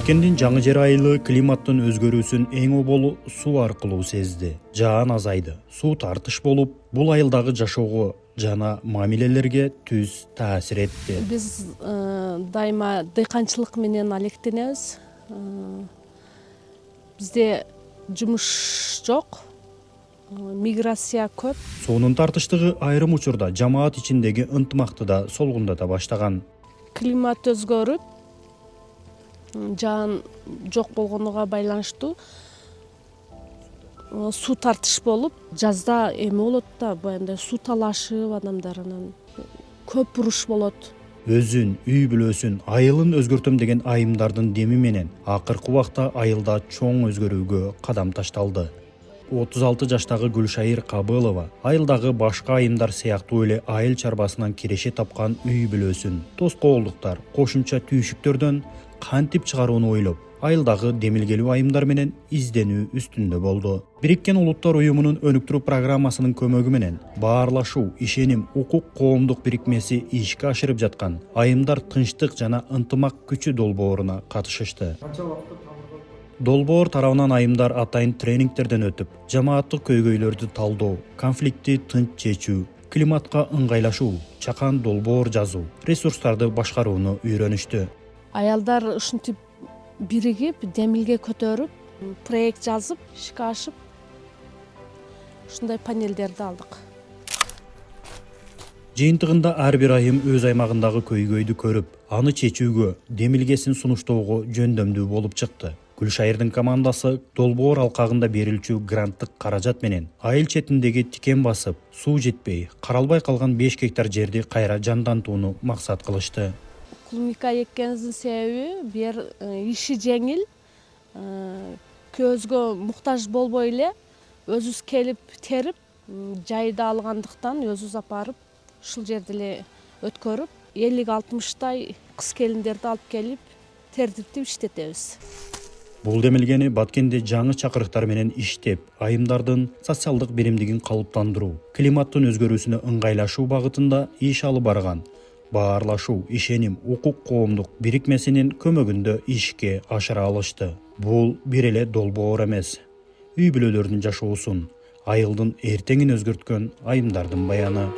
Баткендин жаңы жер айылы климаттын өзгөрүүсүн эң оболу суу аркылуу сезди. Жаан азайды, суу тартыш болуп, бул айылдагы жашоого жана мамилелерге түз таасир этти. Биз дайыма дыйканчылык менен алектенебиз. Бизде жумуш жок, миграция көп. Суунун тартыштыгы айрым учурда жамаат ичиндеги ынтымакты да солгундата баштаган. Климат өзгөрүп, жаан жок болгонуга байланыштуу суу тартыш болуп, жазда эме болот да, баягындай суу талашып адамдар анан көп уруш болот. Өзүн, үй бүлөсүн, айылын өзгөртөм деген айымдардын деми менен акыркы убакта айылда чоң өзгөрүүгө кадам ташталды. 36 жаштагы Гүлшайыр Кабылова айылдагы башка айымдар сыяктуу эле айыл чарбасынан киреше тапкан үй бүлөсүн, тоскоолдуктар, кошумча түйшүктөрдөн кантип чыгарууну ойлоп, айылдагы демилгелүү айымдар менен изденүү үстүндө болду. Бириккен Улуттар уюмунун өнүктүрүү программасынын көмөгү менен Баарлашуу, ишеним, укук коомдук бирикмеси ишке ашырып жаткан айымдар тынчтык жана ынтымак күчү долбооруна катышышты. Долбоор тарабынан айымдар атайын тренингтерден өтүп, жамааттык көйгөйлөрдү талдоо, конфликтти тынч чечүү, климатка ыңгайлашуу, чакан долбоор жазуу, ресурстарды башкарууну үйрөнүштү. Аялдар ушинтип биригип, демилге көтөрүп, проект жазып, ишке ашып, ушундай панелдерди алдык. Жыйынтыгында ар бир айым өз аймагындагы көйгөйдү көрүп, аны чечүүгө, демилгесин сунуштоого жөндөмдүү болуп чыкты. Гүлшайырдын командасы долбоор алкагында берилчү гранттык каражат менен айыл четиндеги тикен басып, суу жетпей, каралбай калган 5 гектар жерди кайра жандантууну максат кылышты. Клубника эккенибиздин себеби бир иши жеңил, көзгө муктаж болбой эле өзүбүз келип терип, жайда алгандыктан өзүбүз апарып, ушул жерде эле өткөрүп, 50-60 кыз келиндерди алып келип, тердиртип иштетебиз. Бул демилгени Баткенде жаңы чакырыктар менен иштеп, айымдардын социалдык беримдигин калыптандыруу, климаттын өзгөрүүсүнө ыңгайлашуу багытында иш алып барган Баарлашуу, ишеним, укук коомдук бирикмесинин көмөгүндө ишке ашыра алышты. Бул бир эле долбоор эмес, үй бүлөлөрдүн жашоосун, айылдын эртеңин өзгөрткөн айымдардын баяны.